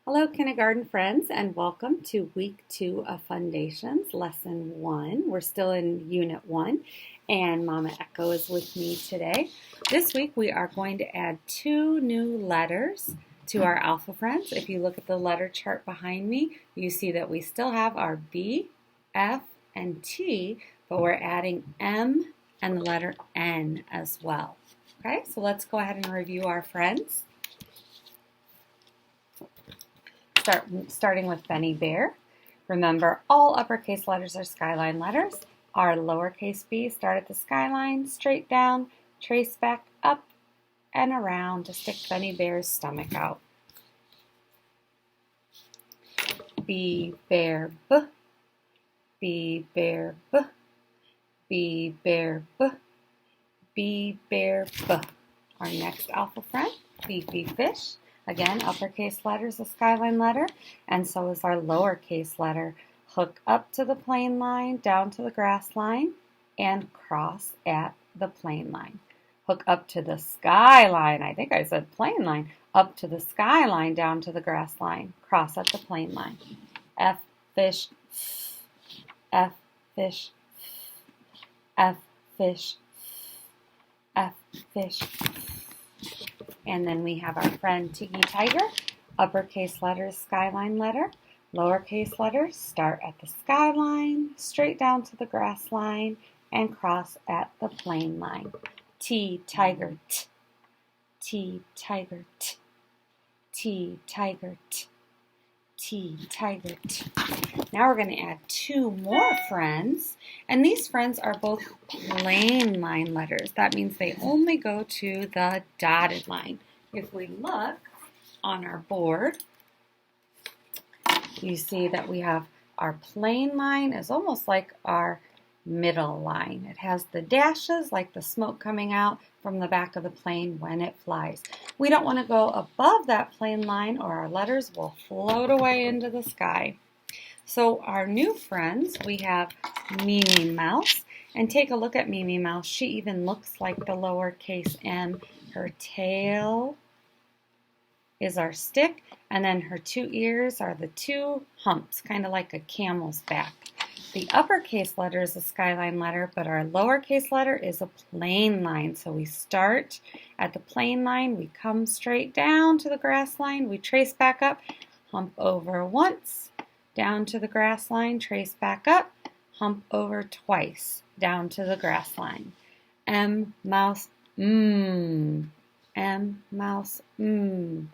Hello, kindergarten friends, and welcome to week 2 of Fundations, lesson 1. We're still in unit 1, and Mama Echo is with me today. This week we are going to add 2 new letters to our alpha friends. If you look at the letter chart behind me, you see that we still have our B, F, and T, but we're adding M and the letter N as well. Okay, so let's go ahead and review our friends. Starting with Benny Bear. Remember, all uppercase letters are skyline letters. Our lowercase b start at the skyline, straight down, trace back up and around to stick Benny Bear's stomach out. B, bear, b. B, bear, b. B, bear, b. B, bear, b. Our next alpha friend, Beefy Fish. Again, uppercase letter is a skyline letter, and so is our lowercase letter. Hook up to the plane line, down to the grass line, and cross at the plane line. Hook up to the skyline, I think I said plane line, up to the skyline, down to the grass line, cross at the plane line. F, fish, F, fish, F, fish, F, fish. And then we have our friend Tiggy Tiger. Uppercase letters, skyline letter. Lowercase letters start at the skyline, straight down to the grass line, and cross at the plane line. T, tiger, t. T, tiger, t. T, tiger, t. T, tiger, t. Now we're going to add 2 more friends, and these friends are both plain line letters. That means they only go to the dotted line. If we look on our board, you see that we have our plain line is almost like our middle line. It has the dashes like the smoke coming out from the back of the plane when it flies. We don't want to go above that plane line or our letters will float away into the sky. So our new friends, we have Mimi Mouse. And take a look at Mimi Mouse. She even looks like the lowercase m. Her tail is our stick, and then her 2 ears are the 2 humps, kind of like a camel's back. The uppercase letter is a skyline letter, but our lowercase letter is a plain line. So we start at the plain line, we come straight down to the grass line, we trace back up, hump over once, down to the grass line, trace back up, hump over twice, down to the grass line. M, mouse, M, mouse, M,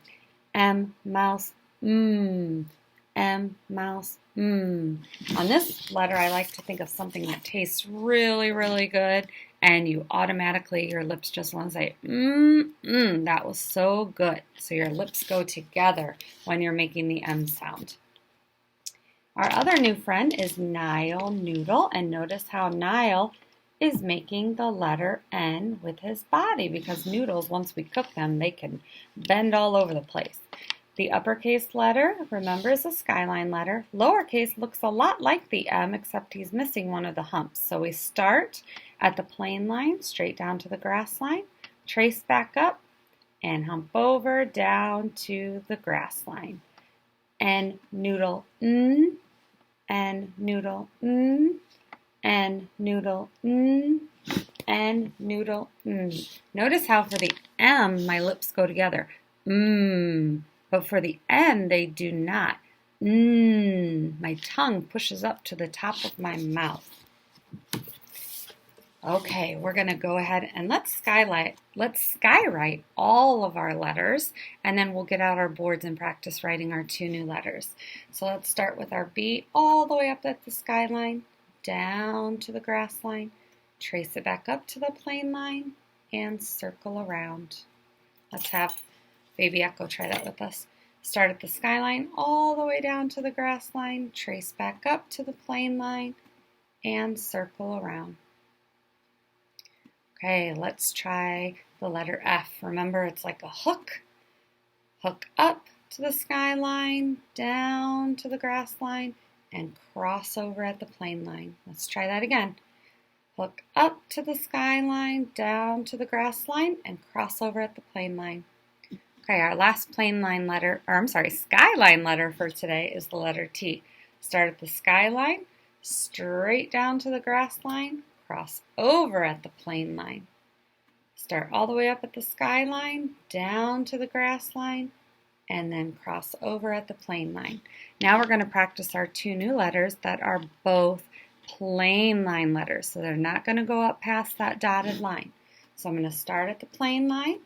mouse, M, mouse, On this letter, I like to think of something that tastes really, really good, and you automatically, your lips just want to say, that was so good. So your lips go together when you're making the M sound. Our other new friend is Nile Noodle, and notice how Nile is making the letter N with his body, because noodles, once we cook them, they can bend all over the place. The uppercase letter, remember, is a skyline letter. Lowercase looks a lot like the M, except he's missing one of the humps. So we start at the plane line, straight down to the grass line, trace back up, and hump over down to the grass line. And noodle, and noodle, and noodle, and noodle, Notice how for the M, my lips go together, but for the N, they do not. My tongue pushes up to the top of my mouth. Okay, we're going to go ahead and let's skywrite all of our letters, and then we'll get out our boards and practice writing our 2 new letters. So let's start with our B all the way up at the skyline, down to the grass line, trace it back up to the plane line, and circle around. Let's have Baby Echo try that with us. Start at the skyline all the way down to the grass line, trace back up to the plane line, and circle around. Okay, let's try the letter F. Remember, it's like a hook. Hook up to the skyline, down to the grass line, and cross over at the plane line. Let's try that again. Hook up to the skyline, down to the grass line, and cross over at the plane line. Okay, our last plain line letter, or I'm sorry, skyline letter for today is the letter T. Start at the skyline, straight down to the grass line, cross over at the plain line. Start all the way up at the skyline, down to the grass line, and then cross over at the plain line. Now we're going to practice our two new letters that are both plain line letters, so they're not going to go up past that dotted line. So I'm going to start at the plain line,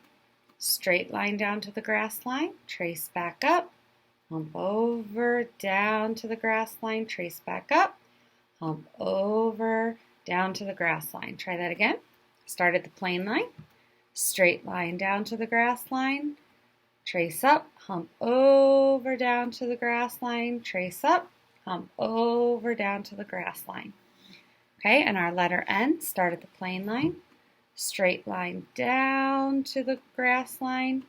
straight line down to the grass line, trace back up, hump over, down to the grass line, trace back up, hump over, down to the grass line. Try that again. Start at the plain line, straight line down to the grass line, trace up, hump over, down to the grass line, trace up, hump over, down to the grass line. Okay, and our letter N, start at the plain line, straight line down to the grass line,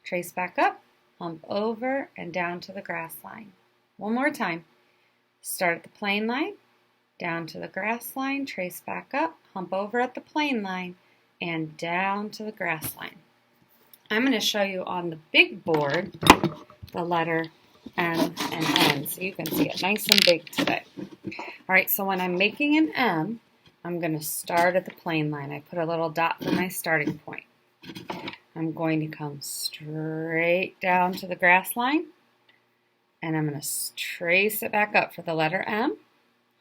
trace back up, hump over, and down to the grass line. One more time. Start at the plain line, down to the grass line, trace back up, hump over at the plain line, and down to the grass line. I'm going to show you on the big board the letter M and N so you can see it nice and big today. All right, so when I'm making an M, I'm going to start at the plain line. I put a little dot for my starting point. I'm going to come straight down to the grass line, and I'm going to trace it back up for the letter M.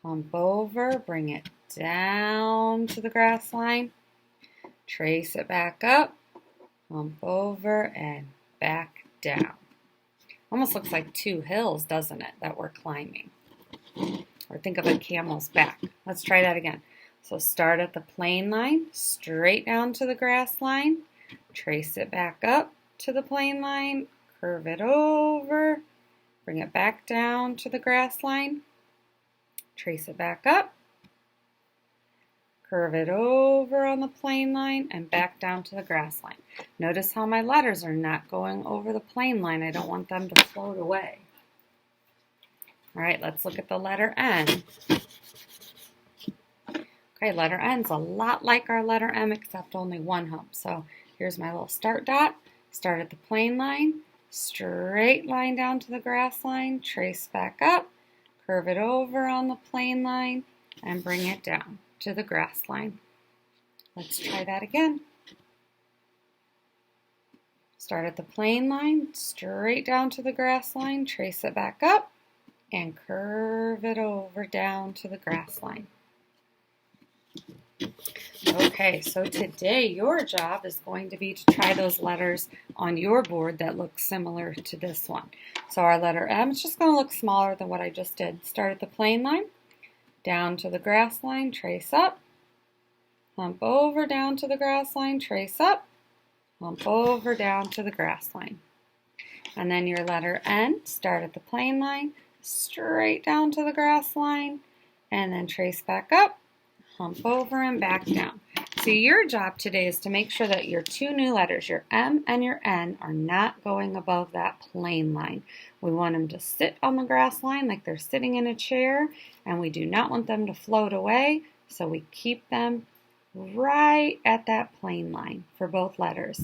Hump over, bring it down to the grass line, trace it back up, hump over, and back down. Almost looks like two hills, doesn't it, that we're climbing? Or think of a camel's back. Let's try that again. So start at the plain line, straight down to the grass line, trace it back up to the plain line, curve it over, bring it back down to the grass line, trace it back up, curve it over on the plain line, and back down to the grass line. Notice how my letters are not going over the plain line. I don't want them to float away. All right, let's look at the letter N. Okay, letter N's a lot like our letter M except only one hump. So here's my little start dot. Start at the plain line, straight line down to the grass line, trace back up, curve it over on the plain line, and bring it down to the grass line. Let's try that again. Start at the plain line, straight down to the grass line, trace it back up, and curve it over down to the grass line. Okay, so today your job is going to be to try those letters on your board that look similar to this one. So our letter M is just going to look smaller than what I just did. Start at the plain line, down to the grass line, trace up, hump over down to the grass line, trace up, hump over down to the grass line. And then your letter N, start at the plain line, straight down to the grass line, and then trace back up, hump over, and back down. So your job today is to make sure that your two new letters, your M and your N, are not going above that plain line. We want them to sit on the grass line like they're sitting in a chair, and we do not want them to float away, so we keep them right at that plain line for both letters.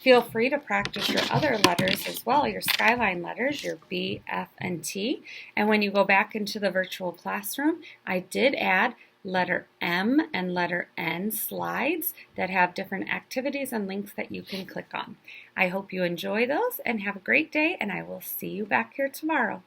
Feel free to practice your other letters as well, your skyline letters, your B, F, and T. And when you go back into the virtual classroom, I did add letter M and letter N slides that have different activities and links that you can click on. I hope you enjoy those and have a great day, and I will see you back here tomorrow.